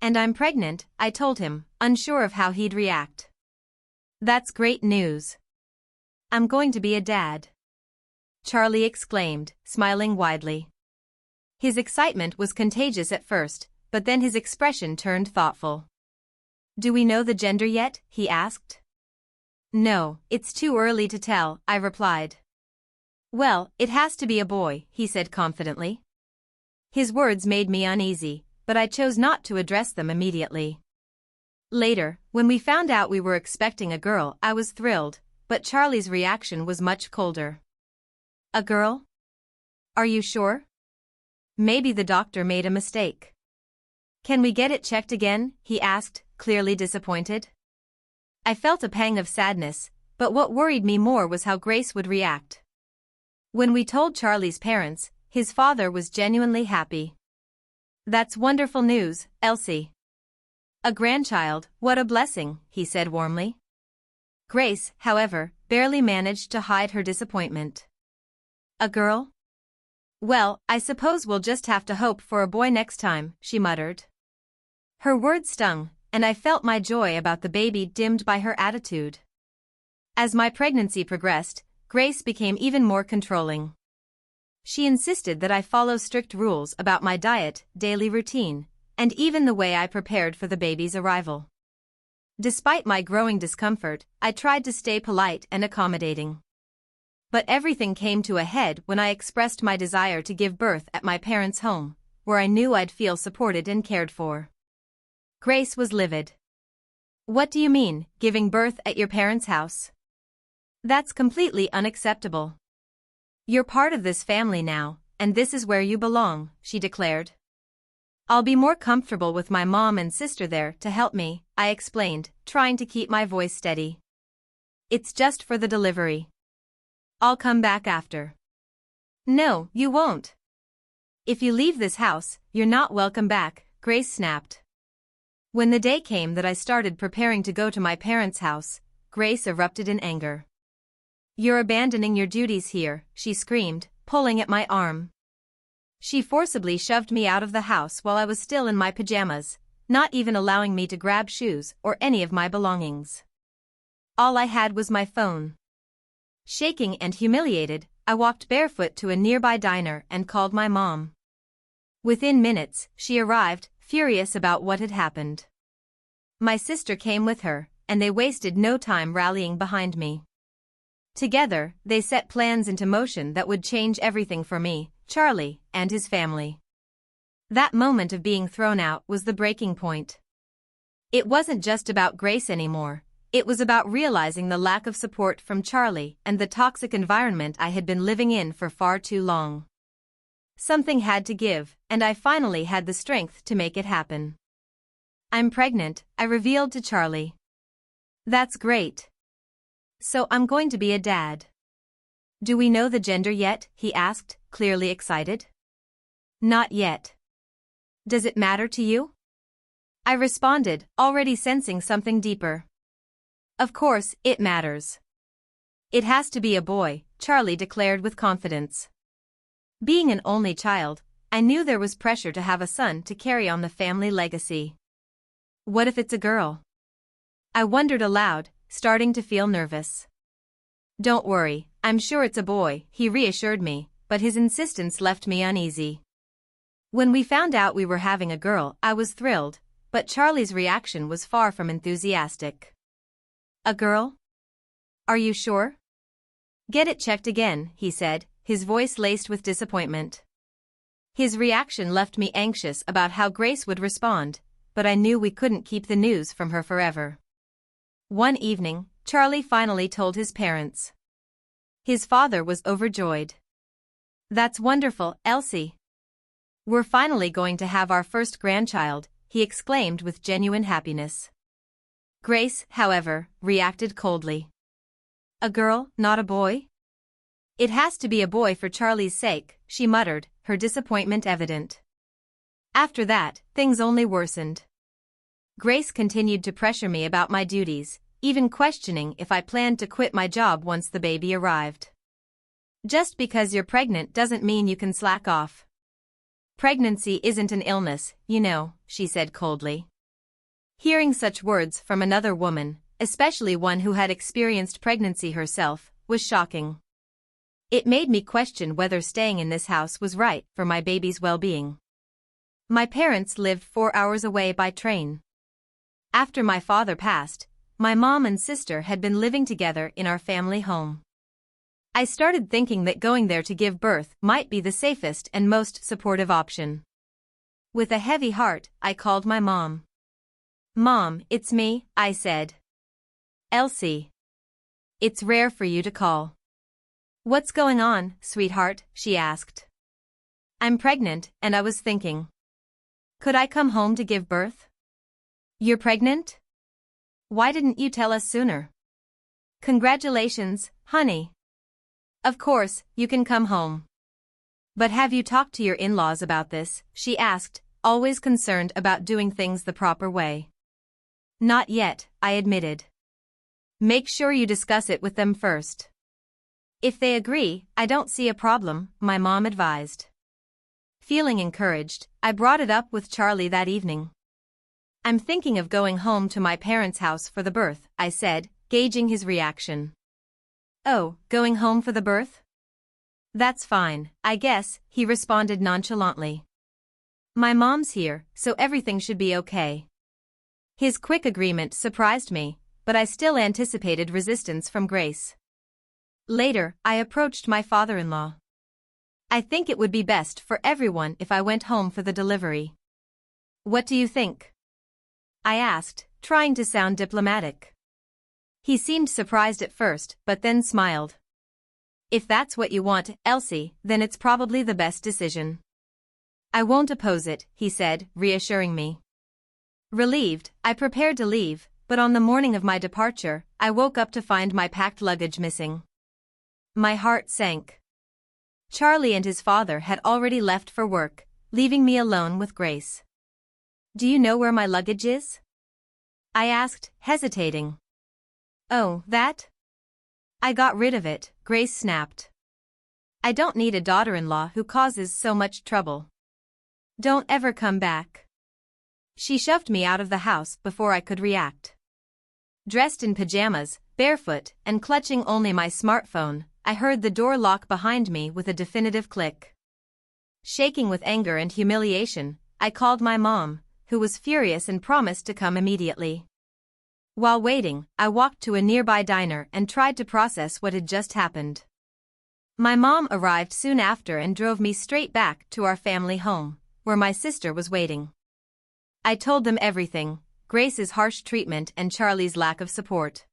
And I'm pregnant, I told him, unsure of how he'd react. That's great news. I'm going to be a dad. Charlie exclaimed, smiling widely. His excitement was contagious at first, but then his expression turned thoughtful. Do we know the gender yet? He asked. No, it's too early to tell, I replied. Well, it has to be a boy, he said confidently. His words made me uneasy, but I chose not to address them immediately. Later, when we found out we were expecting a girl, I was thrilled, but Charlie's reaction was much colder. A girl? Are you sure? Maybe the doctor made a mistake. Can we get it checked again? He asked, clearly disappointed. I felt a pang of sadness, but what worried me more was how Grace would react. When we told Charlie's parents, his father was genuinely happy. That's wonderful news, Elsie. A grandchild, what a blessing, he said warmly. Grace, however, barely managed to hide her disappointment. A girl? Well, I suppose we'll just have to hope for a boy next time, she muttered. Her words stung, and I felt my joy about the baby dimmed by her attitude. As my pregnancy progressed, Grace became even more controlling. She insisted that I follow strict rules about my diet, daily routine, and even the way I prepared for the baby's arrival. Despite my growing discomfort, I tried to stay polite and accommodating. But everything came to a head when I expressed my desire to give birth at my parents' home, where I knew I'd feel supported and cared for. Grace was livid. What do you mean, giving birth at your parents' house? That's completely unacceptable. You're part of this family now, and this is where you belong, she declared. I'll be more comfortable with my mom and sister there to help me, I explained, trying to keep my voice steady. It's just for the delivery. I'll come back after. No, you won't. If you leave this house, you're not welcome back, Grace snapped. When the day came that I started preparing to go to my parents' house, Grace erupted in anger. You're abandoning your duties here, she screamed, pulling at my arm. She forcibly shoved me out of the house while I was still in my pajamas, not even allowing me to grab shoes or any of my belongings. All I had was my phone. Shaking and humiliated, I walked barefoot to a nearby diner and called my mom. Within minutes, she arrived, furious about what had happened. My sister came with her, and they wasted no time rallying behind me. Together, they set plans into motion that would change everything for me, Charlie, and his family. That moment of being thrown out was the breaking point. It wasn't just about Grace anymore, it was about realizing the lack of support from Charlie and the toxic environment I had been living in for far too long. Something had to give, and I finally had the strength to make it happen. I'm pregnant, I revealed to Charlie. That's great. So I'm going to be a dad. Do we know the gender yet? He asked, clearly excited. Not yet. Does it matter to you? I responded, already sensing something deeper. Of course, it matters. It has to be a boy, Charlie declared with confidence. Being an only child, I knew there was pressure to have a son to carry on the family legacy. What if it's a girl? I wondered aloud, starting to feel nervous. Don't worry, I'm sure it's a boy, he reassured me, but his insistence left me uneasy. When we found out we were having a girl, I was thrilled, but Charlie's reaction was far from enthusiastic. A girl? Are you sure? Get it checked again, he said, his voice laced with disappointment. His reaction left me anxious about how Grace would respond, but I knew we couldn't keep the news from her forever. One evening, Charlie finally told his parents. His father was overjoyed. That's wonderful, Elsie. We're finally going to have our first grandchild, he exclaimed with genuine happiness. Grace, however, reacted coldly. A girl, not a boy? It has to be a boy for Charlie's sake, she muttered, her disappointment evident. After that, things only worsened. Grace continued to pressure me about my duties, even questioning if I planned to quit my job once the baby arrived. Just because you're pregnant doesn't mean you can slack off. Pregnancy isn't an illness, you know, she said coldly. Hearing such words from another woman, especially one who had experienced pregnancy herself, was shocking. It made me question whether staying in this house was right for my baby's well-being. My parents lived 4 hours away by train. After my father passed, my mom and sister had been living together in our family home. I started thinking that going there to give birth might be the safest and most supportive option. With a heavy heart, I called my mom. "Mom, it's me," I said. "Elsie. It's rare for you to call." "What's going on, sweetheart?" she asked. "I'm pregnant, and I was thinking. Could I come home to give birth?" "You're pregnant? Why didn't you tell us sooner?" "Congratulations, honey. Of course, you can come home. But have you talked to your in-laws about this?" she asked, always concerned about doing things the proper way. "Not yet," I admitted. "Make sure you discuss it with them first. If they agree, I don't see a problem," my mom advised. Feeling encouraged, I brought it up with Charlie that evening. "I'm thinking of going home to my parents' house for the birth," I said, gauging his reaction. "Oh, going home for the birth? That's fine, I guess," he responded nonchalantly. "My mom's here, so everything should be okay." His quick agreement surprised me, but I still anticipated resistance from Grace. Later, I approached my father-in-law. "I think it would be best for everyone if I went home for the delivery. What do you think?" I asked, trying to sound diplomatic. He seemed surprised at first, but then smiled. "If that's what you want, Elsie, then it's probably the best decision." "I won't oppose it," he said, reassuring me. Relieved, I prepared to leave, but on the morning of my departure, I woke up to find my packed luggage missing. My heart sank. Charlie and his father had already left for work, leaving me alone with Grace. "Do you know where my luggage is?" I asked, hesitating. "Oh, that? I got rid of it," Grace snapped. "I don't need a daughter-in-law who causes so much trouble. Don't ever come back." She shoved me out of the house before I could react. Dressed in pajamas, barefoot, and clutching only my smartphone, I heard the door lock behind me with a definitive click. Shaking with anger and humiliation, I called my mom, who was furious and promised to come immediately. While waiting, I walked to a nearby diner and tried to process what had just happened. My mom arrived soon after and drove me straight back to our family home, where my sister was waiting. I told them everything, Grace's harsh treatment and Charlie's lack of support.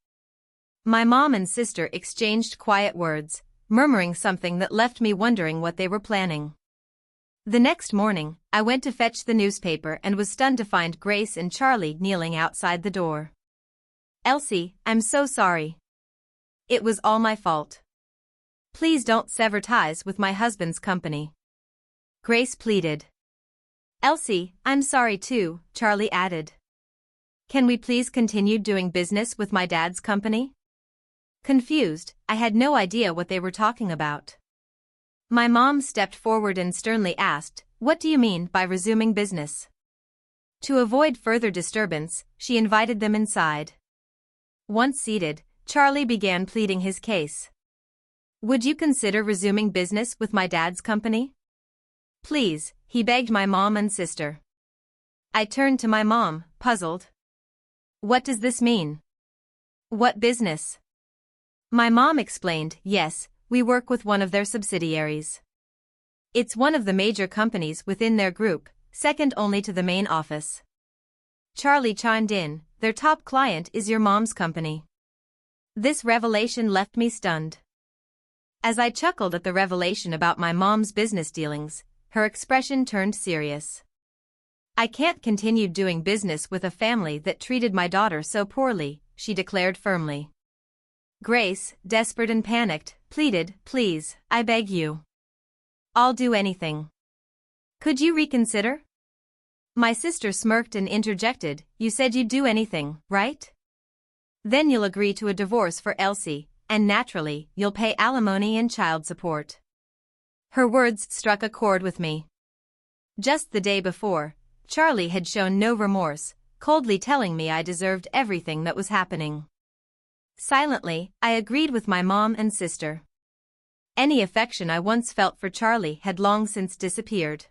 My mom and sister exchanged quiet words, murmuring something that left me wondering what they were planning. The next morning, I went to fetch the newspaper and was stunned to find Grace and Charlie kneeling outside the door. "Elsie, I'm so sorry. It was all my fault. Please don't sever ties with my husband's company," Grace pleaded. "Elsie, I'm sorry too," Charlie added. "Can we please continue doing business with my dad's company?" Confused, I had no idea what they were talking about. My mom stepped forward and sternly asked, "What do you mean by resuming business?" To avoid further disturbance, she invited them inside. Once seated, Charlie began pleading his case. "Would you consider resuming business with my dad's company? Please," he begged my mom and sister. I turned to my mom, puzzled. "What does this mean? What business?" My mom explained, "Yes, we work with one of their subsidiaries. It's one of the major companies within their group, second only to the main office." Charlie chimed in, "Their top client is your mom's company." This revelation left me stunned. As I chuckled at the revelation about my mom's business dealings, her expression turned serious. "I can't continue doing business with a family that treated my daughter so poorly," she declared firmly. Grace, desperate and panicked, pleaded, "Please, I beg you. I'll do anything. Could you reconsider?" My sister smirked and interjected, "You said you'd do anything, right? Then you'll agree to a divorce for Elsie, and naturally, you'll pay alimony and child support." Her words struck a chord with me. Just the day before, Charlie had shown no remorse, coldly telling me I deserved everything that was happening. Silently, I agreed with my mom and sister. Any affection I once felt for Charlie had long since disappeared.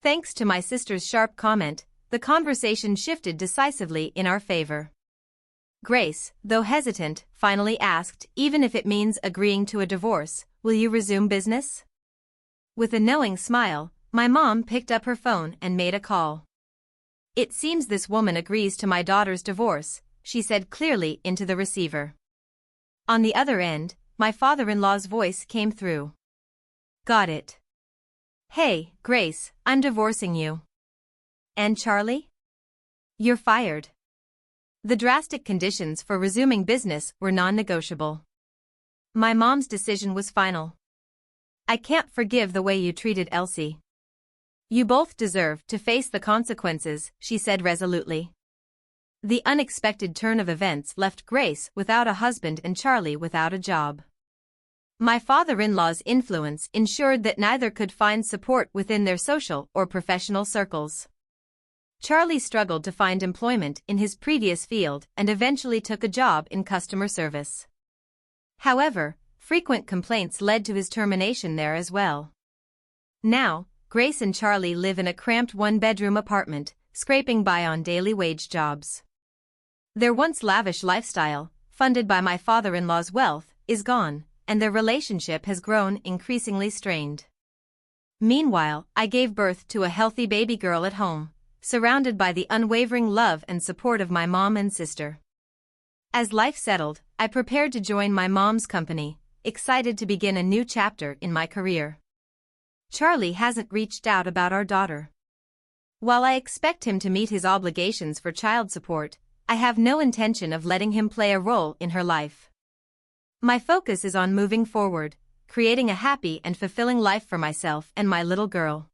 Thanks to my sister's sharp comment, the conversation shifted decisively in our favor. Grace, though hesitant, finally asked, even if it means agreeing to a divorce, will you resume business? With a knowing smile, my mom picked up her phone and made a call. It seems this woman agrees to my daughter's divorce, she said clearly into the receiver. On the other end, my father-in-law's voice came through. Got it. Hey, Grace, I'm divorcing you. And Charlie? You're fired. The drastic conditions for resuming business were non-negotiable. My mom's decision was final. I can't forgive the way you treated Elsie. You both deserve to face the consequences, she said resolutely. The unexpected turn of events left Grace without a husband and Charlie without a job. My father-in-law's influence ensured that neither could find support within their social or professional circles. Charlie struggled to find employment in his previous field and eventually took a job in customer service. However, frequent complaints led to his termination there as well. Now, Grace and Charlie live in a cramped one-bedroom apartment, scraping by on daily wage jobs. Their once lavish lifestyle, funded by my father-in-law's wealth, is gone, and their relationship has grown increasingly strained. Meanwhile, I gave birth to a healthy baby girl at home, surrounded by the unwavering love and support of my mom and sister. As life settled, I prepared to join my mom's company, excited to begin a new chapter in my career. Charlie hasn't reached out about our daughter. While I expect him to meet his obligations for child support, I have no intention of letting him play a role in her life. My focus is on moving forward, creating a happy and fulfilling life for myself and my little girl.